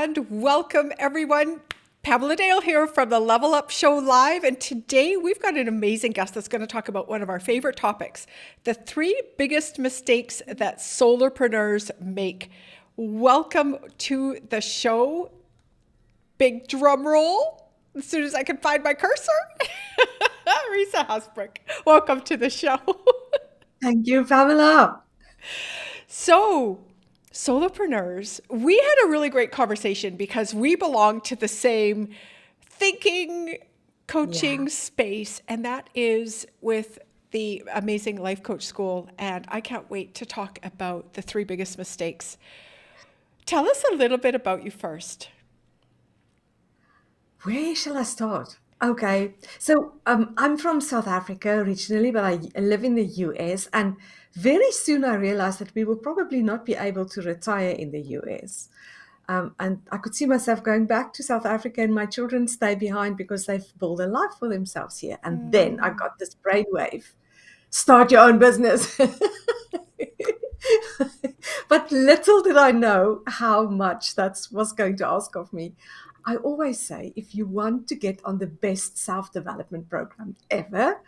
And welcome everyone. Pamela Dale here from the Level Up Show Live. And today we've got an amazing guest that's going to talk about one of our favorite topics, the 3 biggest mistakes that solopreneurs make. Welcome to the show. Big drum roll as soon as I can find my cursor. Risa Hasbrook, welcome to the show. Thank you, Pamela. So, solopreneurs, we had a really great conversation because we belong to the same thinking, coaching space, and that is with the amazing Life Coach School. And I can't wait to talk about the 3 biggest mistakes. Tell us a little bit about you first. Where shall I start? Okay, so I'm from South Africa originally, but I live in the US, and very soon I realized that we will probably not be able to retire in the US. And I could see myself going back to South Africa and my children stay behind because they've built a life for themselves here. And then I got this brainwave, start your own business. But little did I know how much that was going to ask of me. I always say, if you want to get on the best self-development program ever,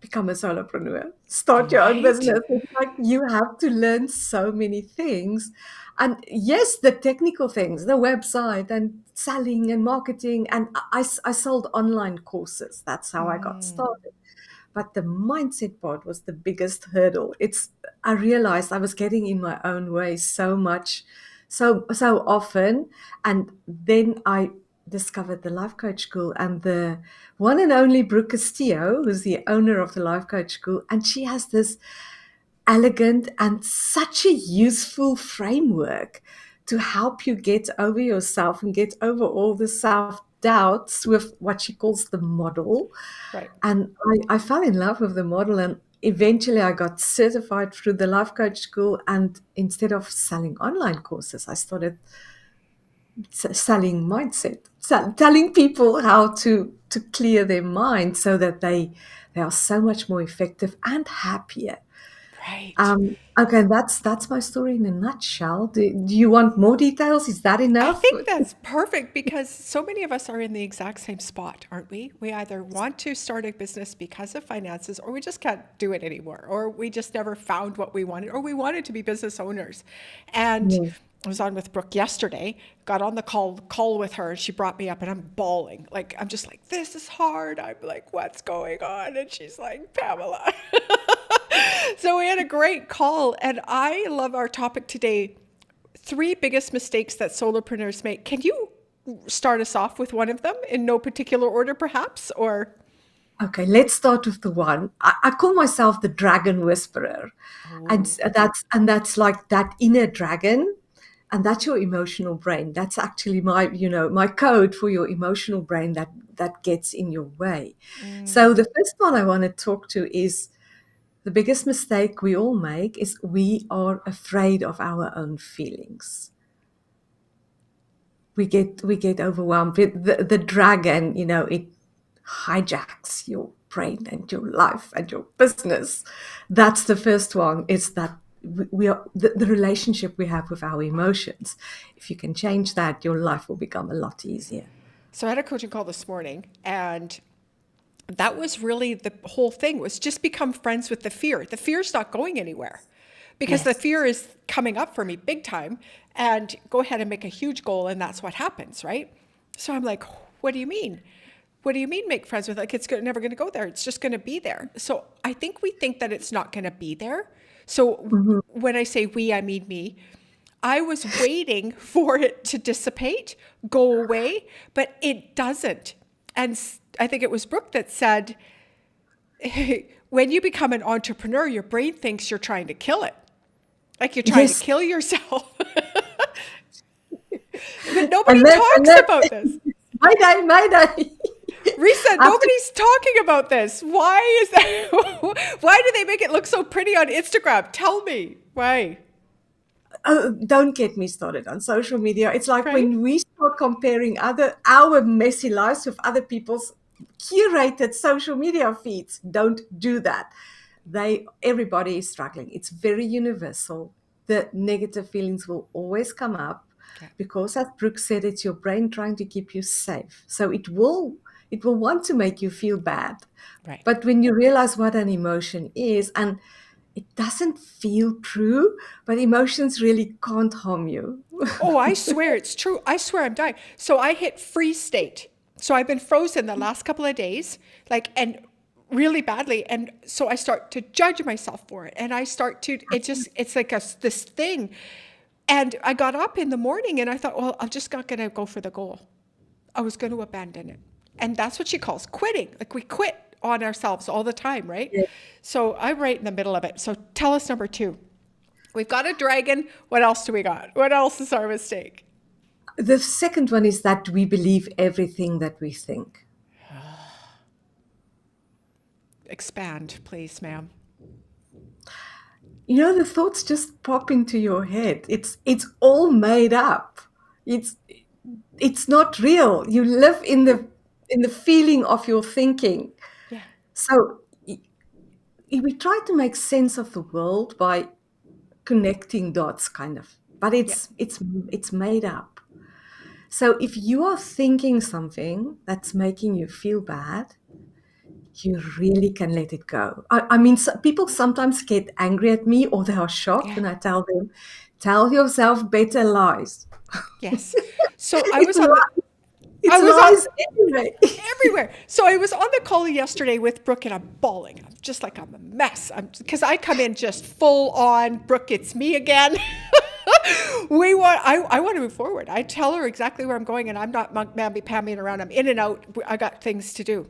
become a solopreneur. Start your own business. It's like you have to learn so many things. And yes, the technical things, the website and selling and marketing. And I sold online courses. That's how I got started. But the mindset part was the biggest hurdle. I realized I was getting in my own way so much, so often. And then I discovered the Life Coach School and the one and only Brooke Castillo, who's the owner of the Life Coach School. And she has this elegant and such a useful framework to help you get over yourself and get over all the self-doubts with what she calls the model. Right. And I fell in love with the model, and eventually I got certified through the Life Coach School. And instead of selling online courses, I started selling mindset, telling people how to clear their mind so that they are so much more effective and happier. Right. Okay, that's my story in a nutshell. Do you want more details? Is that enough? I think that's perfect because so many of us are in the exact same spot, aren't we? We either want to start a business because of finances, or we just can't do it anymore, or we just never found what we wanted, or we wanted to be business owners. And I was on with Brooke yesterday, got on the call with her, and she brought me up, and I'm bawling. Like, I'm just like, this is hard. I'm like, what's going on? And she's like, Pamela. So we had a great call, and I love our topic today, 3 biggest mistakes that solopreneurs make. Can you start us off with one of them in no particular order, perhaps, or? Okay, let's start with the one. I call myself the dragon whisperer. And that's like that inner dragon. And that's your emotional brain. That's actually my code for your emotional brain that gets in your way. So the first one I want to talk to is the biggest mistake we all make is we are afraid of our own feelings. We get overwhelmed. The dragon, it hijacks your brain and your life and your business. That's the first one. It's that we are the relationship we have with our emotions. If you can change that, your life will become a lot easier. So I had a coaching call this morning, and that was really the whole thing, was just become friends with the fear. The fear's not going anywhere because the fear is coming up for me big time, and go ahead and make a huge goal. And that's what happens. Right. So I'm like, what do you mean? What do you mean make friends with? Like, it's never going to go there. It's just going to be there. So I think we think that it's not going to be there. So when I say we, I mean me. I was waiting for it to dissipate, go away, but it doesn't. And I think it was Brooke that said, when you become an entrepreneur, your brain thinks you're trying to kill it. Like you're trying to Yes. kill yourself. But And nobody then, and talks then, about this. Mayday, mayday. Risa, After, nobody's talking about this. Why is that? Why do they make it look so pretty on Instagram? Tell me. Why? oh, don't get me started on social media. It's like Right? when we start comparing our messy lives with other people's curated social media feeds. Don't do that. Everybody is struggling. It's very universal. The negative feelings will always come up Yeah. because, as Brooke said, it's your brain trying to keep you safe. So it will want to make you feel bad. Right. But when you realize what an emotion is, and it doesn't feel true, but emotions really can't harm you. Oh, I swear it's true. I swear I'm dying. So I hit freeze state. So I've been frozen the last couple of days, like, and really badly. And so I start to judge myself for it. And I start to, it's like this thing. And I got up in the morning and I thought, well, I'm just not going to go for the goal. I was going to abandon it. And that's what she calls quitting. Like we quit on ourselves all the time, right? Yeah. So I'm right in the middle of it. So tell us number 2. We've got a dragon. What else do we got? What else is our mistake? The second one is that we believe everything that we think. Expand, please, ma'am. The thoughts just pop into your head. It's all made up. It's it's not real. You live in the feeling of your thinking. Yeah. So we try to make sense of the world by connecting dots, kind of, but Yeah. it's made up. So if you are thinking something that's making you feel bad, you really can let it go. I mean, people sometimes get angry at me, or they are shocked Yeah. when I tell them, "Tell yourself better lies." Yes. So I It's was on the, lies. I It's was on lies anyway. everywhere. So I was on the call yesterday with Brooke and I'm bawling. I'm just like, I'm a mess. Because I come in just full on, Brooke, it's me again. I want to move forward. I tell her exactly where I'm going and I'm not mamby-pamming around. I'm in and out. I got things to do.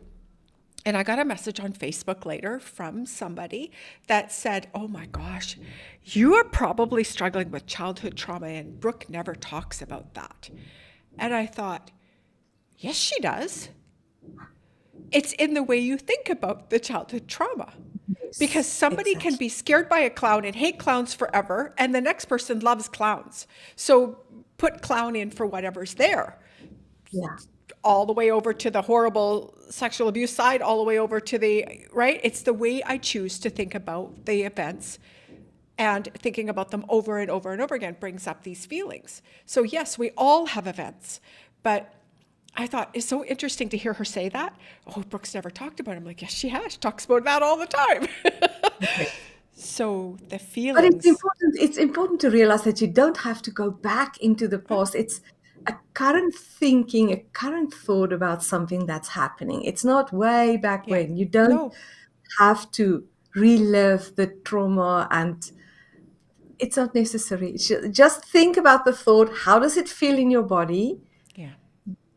And I got a message on Facebook later from somebody that said, oh my gosh, you are probably struggling with childhood trauma and Brooke never talks about that. And I thought, yes, she does. It's in the way you think about the childhood trauma. Because Yes, somebody can exactly. be scared by a clown and hate clowns forever, and the next person loves clowns. So put clown in for whatever's there, Yeah. all the way over to the horrible sexual abuse side, all the way over to the, right? It's the way I choose to think about the events, and thinking about them over and over and over again brings up these feelings. So yes, we all have events, but I thought it's so interesting to hear her say that. Oh, Brooke's never talked about it. I'm like, yes, she has. She talks about that all the time. So the But it's feelings, important. It's important to realize that you don't have to go back into the no, past. It's a current thinking, a current thought about something that's happening. It's not way back yeah, when. You don't no, have to relive the trauma, and it's not necessary. Just think about the thought. How does it feel in your body? yeah,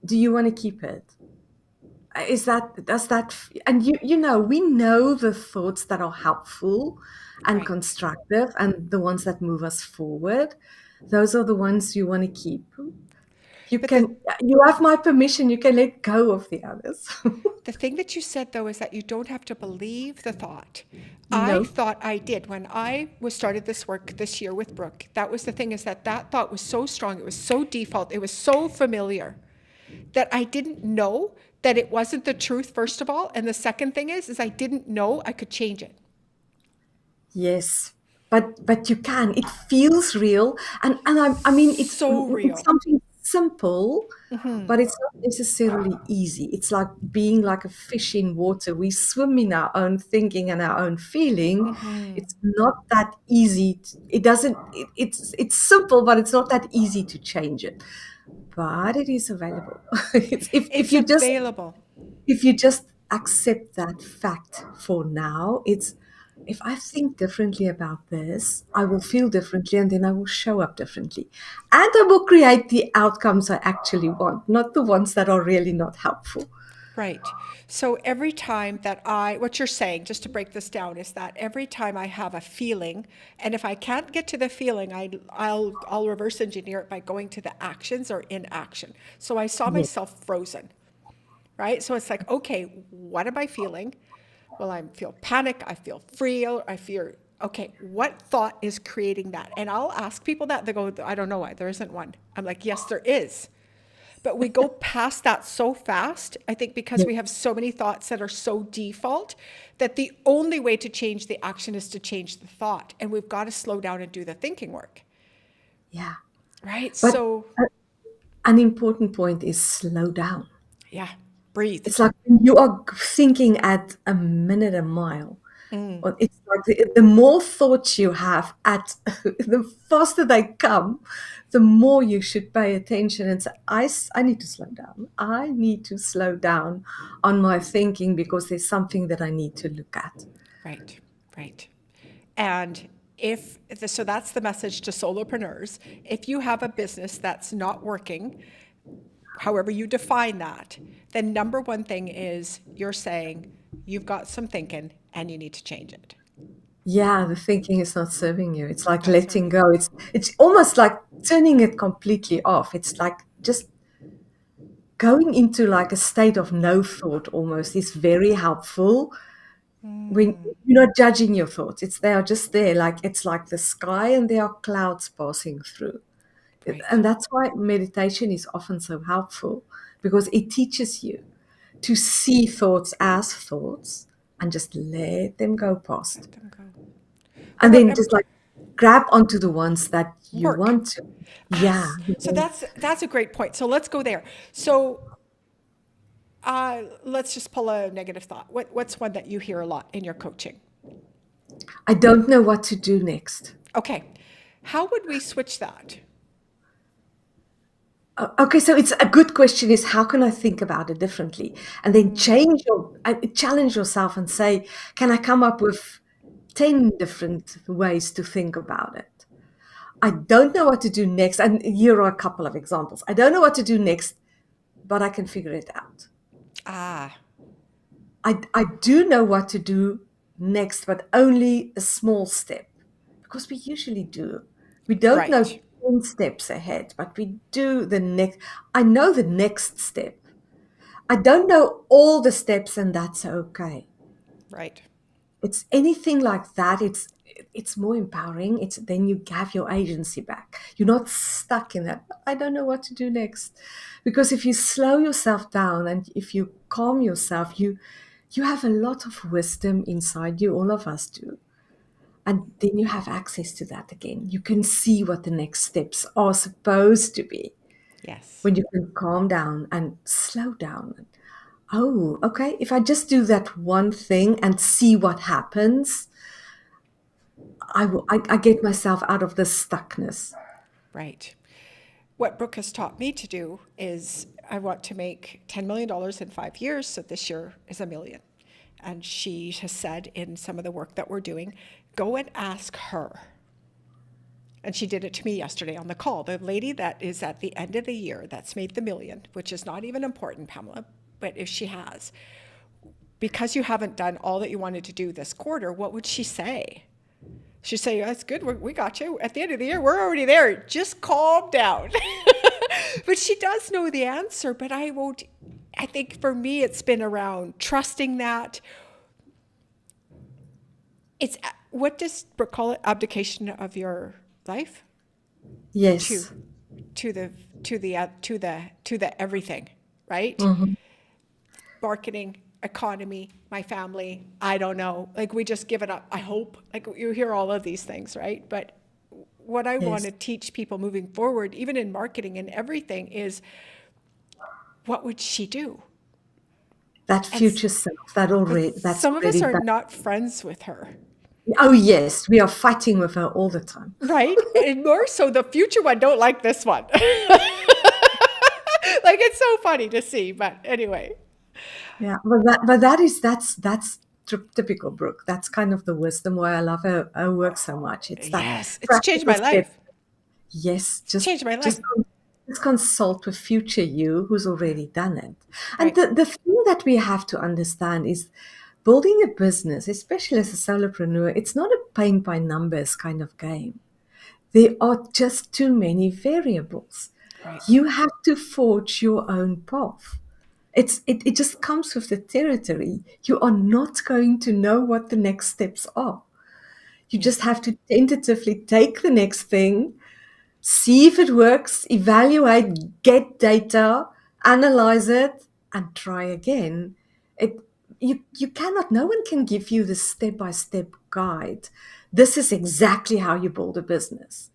Do you want to keep it? And we know the thoughts that are helpful and right. constructive and the ones that move us forward. Those are the ones you want to keep. But the You have my permission, you can let go of the others. The thing that you said though is that you don't have to believe the thought. I No. thought I did when I was started this work this year with Brooke. That was the thing, is that that thought was so strong. It was so default. It was so familiar that I didn't know that it wasn't the truth, first of all. And the second thing is I didn't know I could change it. Yes, but you can. It feels real, and I mean So it's real. something simple, but it's not necessarily easy. It's like being like a fish in water. We swim in our own thinking and our own feeling. It's not that easy. It doesn't. It's simple, but it's not that easy to change it. But it is available. It's, It's available. if you just accept that fact for now, it's if I think differently about this, I will feel differently and then I will show up differently. And I will create the outcomes I actually want, not the ones that are really not helpful. Right. So every time that what you're saying, just to break this down, is that every time I have a feeling, and if I can't get to the feeling, I'll reverse engineer it by going to the actions or inaction. So I saw Yes. myself frozen, right? So it's like, okay, what am I feeling? Well, I feel panic, I feel fear, I fear. Okay, what thought is creating that? And I'll ask people that. They go, I don't know why, there isn't one. I'm like, yes, there is. But we go past that so fast, I think, because Yes. we have so many thoughts that are so default that the only way to change the action is to change the thought. And we've got to slow down and do the thinking work, Yeah. right? But So, uh, an important point is slow down. yeah, breathe. It's like you are thinking at a minute a mile. Or it's like the more thoughts you have at the faster they come, the more you should pay attention and say, I need to slow down. I need to slow down on my thinking because there's something that I need to look at. Right, right. And so that's the message to solopreneurs. If you have a business that's not working, however you define that, then number one thing is you're saying you've got some thinking and you need to change it. Yeah, the thinking is not serving you. It's like Not letting serving. go. It's almost like turning it completely off. It's like just going into like a state of no thought almost is very helpful when you're not judging your thoughts. It's they are just there, like it's like the sky and there are clouds passing through. Right. And that's why meditation is often so helpful because it teaches you to see thoughts as thoughts and just let them go past. Let them go. What And about then just like grab onto the ones that you work? want to. Yeah. So that's a great point. So let's go there. So let's just pull a negative thought. What's one that you hear a lot in your coaching? I don't know what to do next. Okay. How would we switch that? Okay, so it's a good question is how can I think about it differently? And then challenge yourself and say, can I come up with 10 different ways to think about it? I don't know what to do next. And here are a couple of examples. I don't know what to do next, but I can figure it out. Ah, I do know what to do next, but only a small step because we usually do. We don't know right, 10 steps ahead, but we do the next. I know the next step. I don't know all the steps, and that's okay. right, It's anything like that. It's more empowering. It's then you have your agency back. You're not stuck in that. I don't know what to do next, because if you slow yourself down and if you calm yourself, you have a lot of wisdom inside you. All of us do, and then you have access to that again. You can see what the next steps are supposed to be yes, when you can calm down and slow down. Oh, okay. If I just do that one thing and see what happens, I get myself out of the stuckness. right. What Brooke has taught me to do is I want to make $10 million in 5 years. So this year is a million. And she has said in some of the work that we're doing, go and ask her. And she did it to me yesterday on the call. The lady that is at the end of the year that's made the million, which is not even important, Pamela, but if she has, because you haven't done all that you wanted to do this quarter, what would she say? She'd say, that's good, we got you. At the end of the year, we're already there. Just calm down. But she does know the answer, but I won't. I think for me, it's been around trusting that. It's, what does Brooke call it? Abdication of your life to Yes. to the to the everything, right? Mhm. Marketing, economy, my family, I don't know. Like we just give it up. I hope. Like you hear all of these things, right? But what I want Yes. to teach people moving forward, even in marketing and everything, is what would she do? That And future self, but that's some of us already are that. not friends with her, Oh yes, we are fighting with her all the time. right? And more so, the future one don't like this one. Like it's so funny to see, but anyway. Yeah, but that's typical Brooke. That's kind of the wisdom why I love her work so much. It's that Yes, it's changed practical my step. life. Yes, It's changed my life. just consult with future you who's already done it. And Right. the thing that we have to understand is building a business, especially as a solopreneur, it's not a paint by numbers kind of game. There are just too many variables. Right. You have to forge your own path. It just comes with the territory. You are not going to know what the next steps are. You Mm. just have to tentatively take the next thing, see if it works, evaluate, get data, analyze it, and try again. It you cannot, no one can give you the step-by-step guide. This is exactly how you build a business.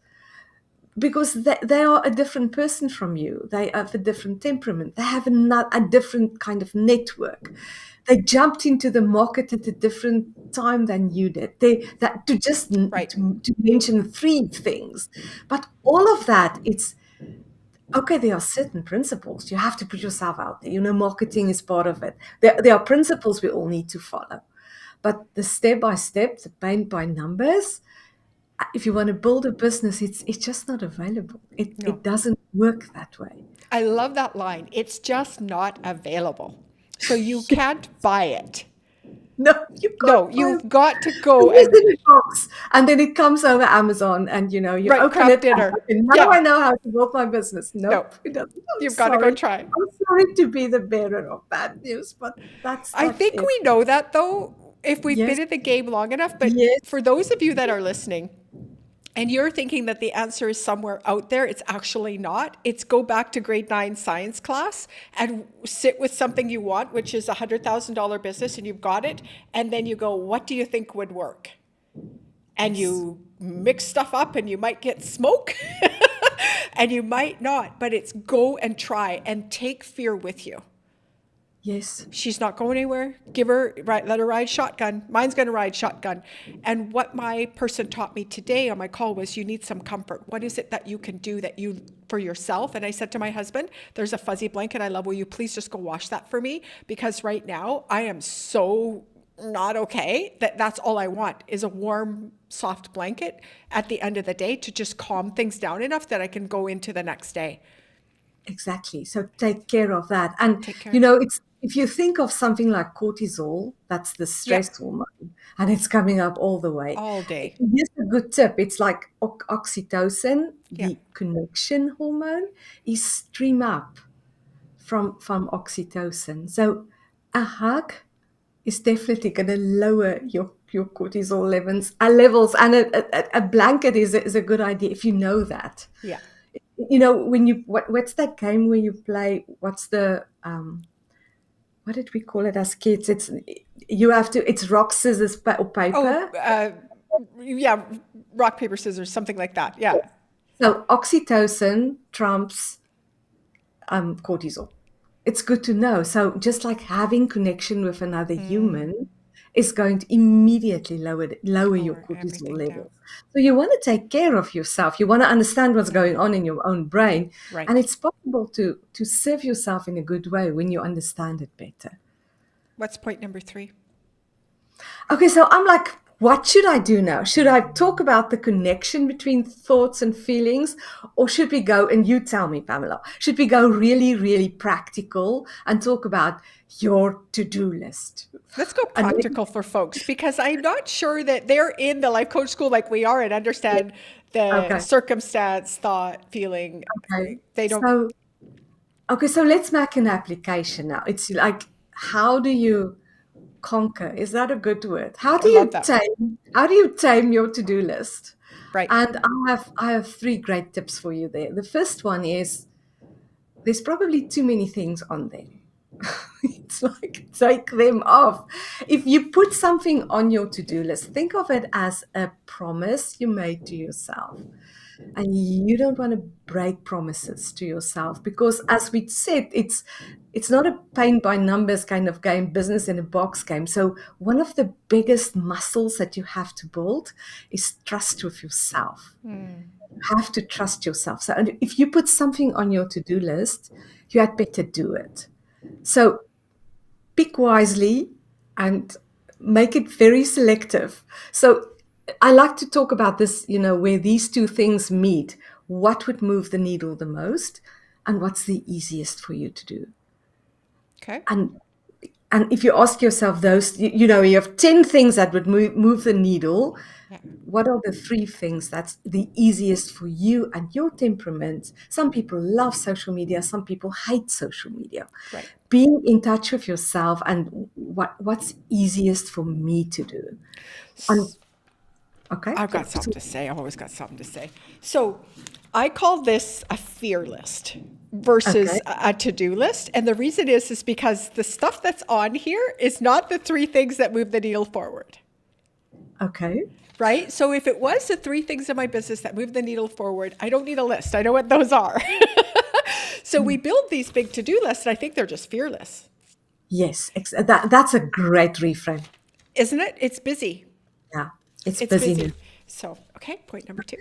Because they are a different person from you. They have a different temperament. They have a different kind of network. They jumped into the market at a different time than you did. That Right. to mention three things, but all of that, it's okay. There are certain principles. You have to put yourself out there. Marketing is part of it. There are principles we all need to follow, but the step by step, the paint by numbers, if you want to build a business, it's just not available. No. It doesn't work that way. I love that line. It's just not available. So you can't buy it. No, you No, can't buy you've got to go it and is in a box, and then it comes over Amazon, and you right, open craft it, and dinner. okay, now Yeah. I know how to build my business. No, Nope, it doesn't. I'm you've got to go sorry. try. I'm sorry to be the bearer of bad news, but that's I not think it. we know that though, if we've Yes, been in the game long enough. But yes, for those of you that are listening, and you're thinking that the answer is somewhere out there, it's actually not. It's go back to grade 9 science class and sit with something you want, which is a $100,000 business, and you've got it. And then you go, what do you think would work? And yes, you mix stuff up and you might get smoke and you might not, but it's go and try and take fear with you. yes, She's not going anywhere. Give her, right, let her ride shotgun. Mine's going to ride shotgun. And what my person taught me today on my call was you need some comfort. What is it that you can do that you for yourself? And I said to my husband, there's a fuzzy blanket I love. Will you please just go wash that for me? Because right now I am so not okay that's all I want is a warm, soft blanket at the end of the day to just calm things down enough that I can go into the next day. exactly. So take care of that. And Take care. it's if you think of something like cortisol, that's the Yeah, stress hormone, and it's coming up all the way. all day. Here's a good tip. It's like oxytocin, Yeah. the connection hormone, is stream up from oxytocin. So a hug is definitely going to lower your cortisol levels, and a blanket is a good idea if you know that. Yeah. When what's that game where you play? What's the what did we call it as kids? It's rock, scissors, or Oh, paper. yeah, rock, paper, scissors, something like that. Yeah. So oxytocin trumps cortisol. It's good to know. So just like having connection with another human is going to immediately lower your Lower cortisol everything down. levels. So you want to take care of yourself. You want to understand what's going on in your own brain, and Right. it's possible to serve yourself in a good way when you understand it better. What's point number 3? Okay, so I'm like, what should I do now? Should I talk about the connection between thoughts and feelings? Or should we go, and you tell me, Pamela, should we go really, really practical and talk about your to-do list? Let's go And practical for folks because I'm not sure that they're in the life coach school like we are and understand the okay, circumstance, thought, feeling. okay. They don't. So let's make an application now. It's like, how do you conquer? Is that a good word? I love that. How do you tame your to-do list? Right. And I have 3 great tips for you there. The first one is there's probably too many things on there. It's like, take them off. If you put something on your to-do list, think of it as a promise you made to yourself. And you don't want to break promises to yourself because, as we said, it's not a paint by numbers kind of game, business in a box game. So one of the biggest muscles that you have to build is trust with yourself. You have to trust yourself. So if you put something on your to-do list, you had better do it. So pick wisely and make it very selective. So I like to talk about this, where these two things meet. What would move the needle the most, and what's the easiest for you to do? Okay. And And if you ask yourself those, you have 10 things that would move the needle. Yeah. What are the 3 things that's the easiest for you and your temperament? Some people love social media, some people hate social media. Right. Being in touch with yourself and what's easiest for me to do. And okay, I've got something to say. I've always got something to say. So I call this a fear list okay, versus a to-do list. And the reason is because the stuff that's on here is not the 3 things that move the needle forward. okay. Right? So if it was the 3 things in my business that move the needle forward, I don't need a list. I know what those are. So we build these big to-do lists, and I think they're just fearless. Yes, that's a great reframe. Isn't it? It's busy. Yeah, it's It's busy. busy. So, okay, point number 2.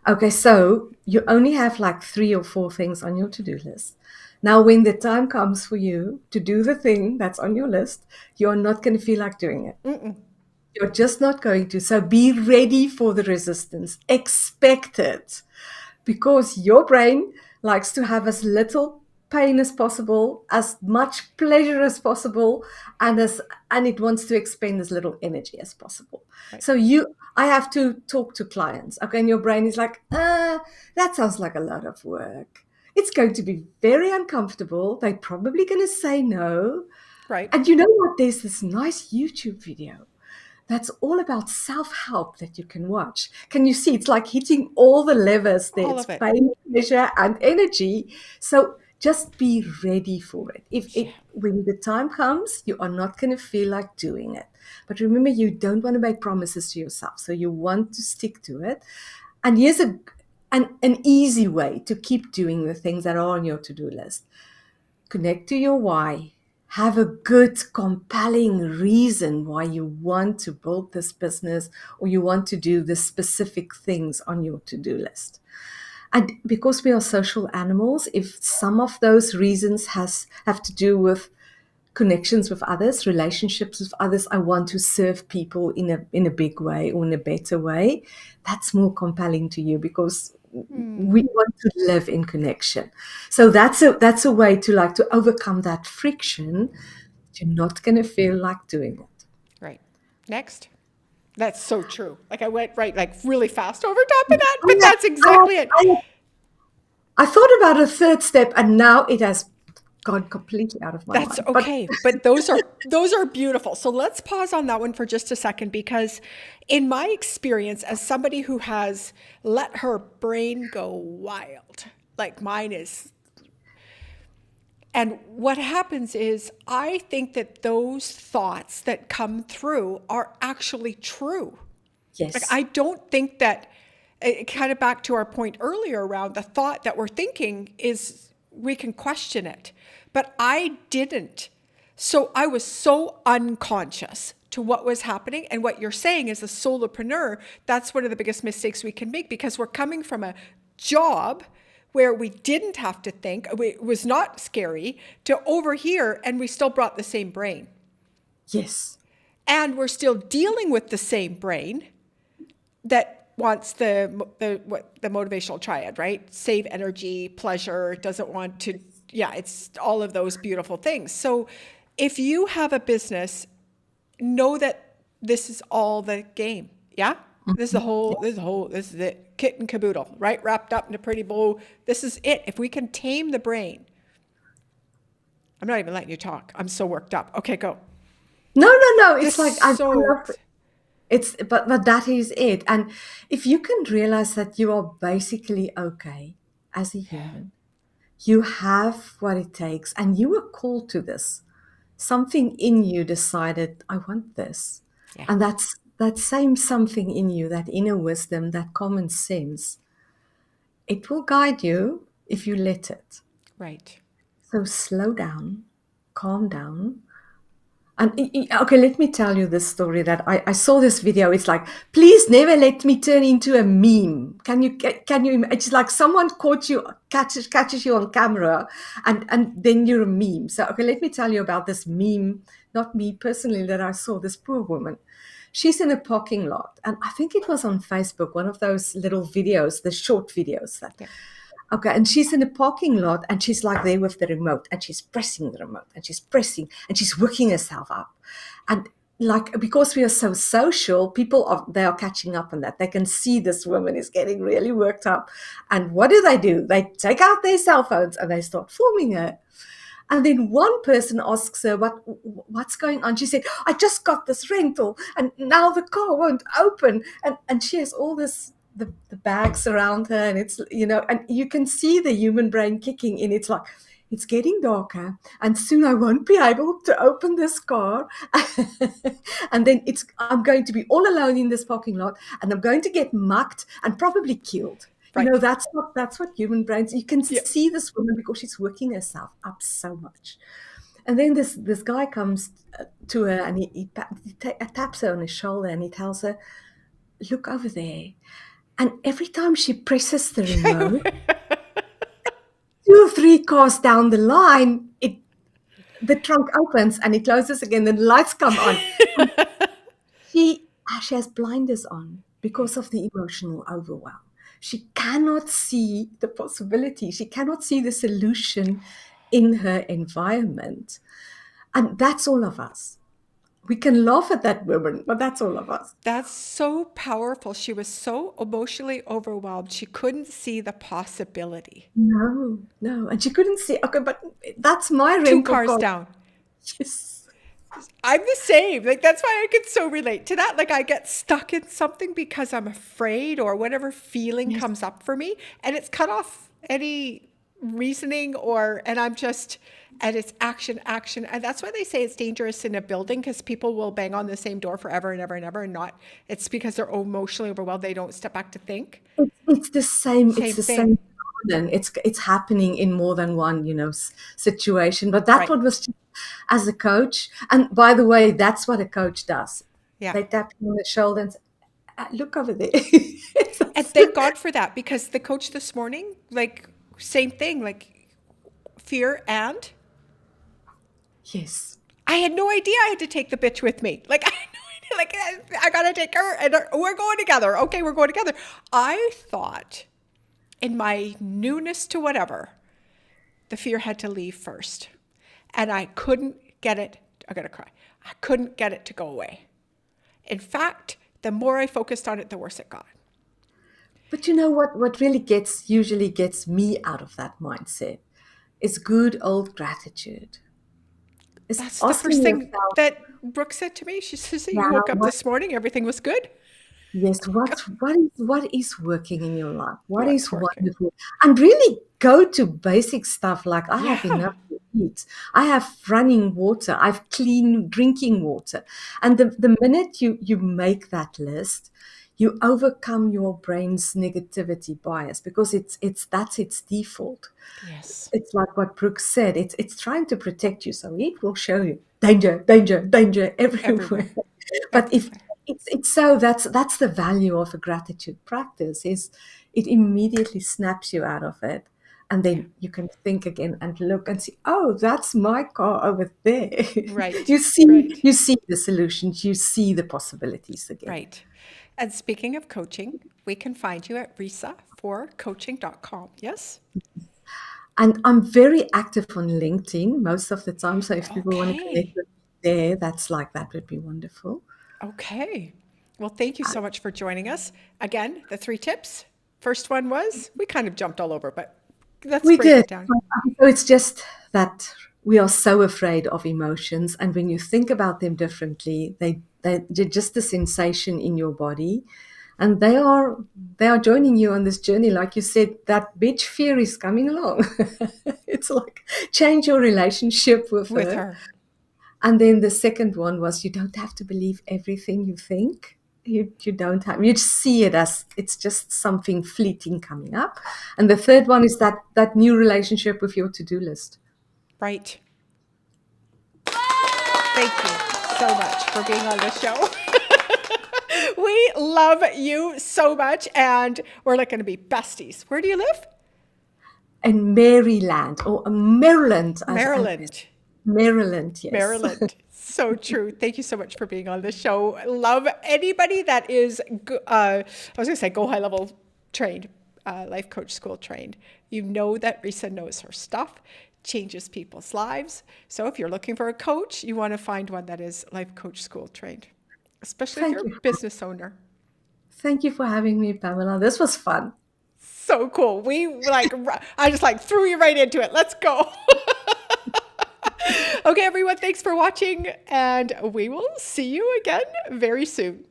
Okay, so you only have like 3 or 4 things on your to-do list. Now, when the time comes for you to do the thing that's on your list, you're not going to feel like doing it. You're just not going to. So be ready for the resistance. Expect it. Because your brain likes to have as little pain as possible, as much pleasure as possible, and it wants to expend as little energy as possible. Right. So I have to talk to clients, okay, and your brain is like, that sounds like a lot of work. It's going to be very uncomfortable. They're probably going to say no. Right. And you know what? There's this nice YouTube video that's all about self-help that you can watch. Can you see? It's like hitting all the levers there. All It's of it. pain, pleasure, and energy. So just be ready for it. Yeah. When the time comes, you are not going to feel like doing it. But remember, you don't want to make promises to yourself. So you want to stick to it. And here's an easy way to keep doing the things that are on your to-do list. Connect to your why. Have a good, compelling reason why you want to build this business or you want to do the specific things on your to-do list. And because we are social animals, if some of those reasons have to do with connections with others, relationships with others, I want to serve people in a big way or in a better way, that's more compelling to you because we want to live in connection. So that's a way to overcome that friction. You're not going to feel like doing it. Right. Next. That's so true. Like I went right, like really fast over top of that, but that's exactly it. I thought about a third step and now it has gone completely out of my That's mind. But okay. But those are beautiful. So let's pause on that one for just a second because in my experience as somebody who has let her brain go wild, like mine is, and what happens is I think that those thoughts that come through are actually true. Like yes, I don't think that kind of back to our point earlier around the thought that we're thinking is we can question it. But I didn't. So I was so unconscious to what was happening. And what you're saying as a solopreneur, that's one of the biggest mistakes we can make because we're coming from a job where we didn't have to think, it was not scary, to over here, and we still brought the same brain. yes, And we're still dealing with the same brain that wants the motivational triad, right? Save energy, pleasure, doesn't want to, yeah, it's all of those beautiful things. So if you have a business, know that this is all the game. Yeah? This is it. Kit and caboodle, right? Wrapped up in a pretty bow. This is it. If we can tame the brain. I'm not even letting you talk. I'm so worked up. Okay, go. no. It's This like is I so, love it's, but that is it. And if you can realize that you are basically okay as a human, you have what it takes, and you were called to this. Something in you decided, I want this. yeah, And that's that same something in you, that inner wisdom, that common sense, it will guide you if you let it. right. So slow down, calm down. And okay, let me tell you this story that I saw this video. It's like, please never let me turn into a meme. Can you? It's like someone catches you on camera, and then you're a meme. So okay, let me tell you about this meme. Not me personally, that I saw this poor woman. She's in a parking lot, and I think it was on Facebook, one of those little videos, the short videos that. Yeah. Okay, and she's in a parking lot and she's like there with the remote and she's pressing the remote and she's pressing and she's working herself up. And like, because we are so social, they are catching up on that. They can see this woman is getting really worked up. And what do? They take out their cell phones and they start filming her. And then one person asks her, what's going on? She said, I just got this rental and now the car won't open. And she has all this, the bags around her and it's, and you can see the human brain kicking in. It's like, it's getting darker and soon I won't be able to open this car. And then I'm going to be all alone in this parking lot and I'm going to get mugged and probably killed. Right. That's what human brains, you can Yeah. see this woman because she's working herself up so much. And then this guy comes to her and he taps her on his shoulder and he tells her, look over there. And every time she presses the remote, 2 or 3 cars down the line, the trunk opens and it closes again, and the lights come on. She has blinders on because of the emotional overwhelm. She cannot see the possibility. She cannot see the solution in her environment. And that's all of us. We can laugh at that woman, but that's all of us. That's so powerful. She was so emotionally overwhelmed. She couldn't see the possibility. No. And she couldn't see. Okay, but that's my rental 2 cars car. down. Yes. I'm the same. Like, that's why I can so relate to that. Like, I get stuck in something because I'm afraid or whatever feeling comes up for me, and it's cut off any reasoning and it's action. And that's why they say it's dangerous in a building, because people will bang on the same door forever and ever and ever it's because they're emotionally overwhelmed. They don't step back to think. It's the same. Same It's the thing. same. It's happening in more than one, situation. But that Right. one was just as a coach. And by the way, that's what a coach does. Yeah. They tap you on the shoulder and say, look over there. And thank God for that, because the coach this morning, like, same thing, like, fear and Yes. I had no idea I had to take the bitch with me. Like, I had no idea. Like, I got to take her and we're going together. Okay, we're going together. I thought in my newness to whatever, the fear had to leave first. And I couldn't get it. I'm going to cry. I couldn't get it to go away. In fact, the more I focused on it, the worse it got. But you know what really usually gets me out of that mindset is good old gratitude. It's That's the asking first thing yourself, that Brooke said to me. She says, you now, woke up this morning, everything was good. yes, what is working in your life? What is What's working? wonderful? And really go to basic stuff like I have Yeah. enough to eat. I have running water. I have clean drinking water. And the minute you make that list, you overcome your brain's negativity bias because that's its default. Yes. It's like what Brooke said. It's trying to protect you, so it will show you danger, danger, danger everywhere. Everywhere. But if Everywhere. it's so that's the value of a gratitude practice is it immediately snaps you out of it, and then you can think again and look and see, oh, that's my car over there. Right. you see Right. you see the solutions, you see the possibilities again. Right. And speaking of coaching, we can find you at risaforcoaching.com. Yes? And I'm very active on LinkedIn most of the time. So if people want to Okay. connect with me there, that would be wonderful. Okay. Well, thank you so much for joining us. Again, the 3 tips. First one was, we kind of jumped all over, but let's We break did. it down. So it's just that we are so afraid of emotions. And when you think about them differently, they're just a sensation in your body. And they are joining you on this journey. Like you said, that bitch fear is coming along. It's like change your relationship with With her. her. And then the second one was you don't have to believe everything you think. You don't have, you just see it as it's just something fleeting coming up. And the third one is that new relationship with your to-do list. Right. Thank you so much for being on the show. We love you so much, and we're like going to be besties. Where do you live? In Maryland or Maryland. Maryland. Maryland, yes. Maryland. So true. Thank you so much for being on the show. Love anybody that is, I was going to say go high level trained, life coach school trained. You know that Risa knows her stuff, changes people's lives. So if you're looking for a coach, you want to find one that is life coach school trained, especially if Thank you're you. a business owner. Thank you for having me, Pamela. This was fun. So cool. I just like threw you right into it. Let's go. Okay, everyone, thanks for watching, and we will see you again very soon.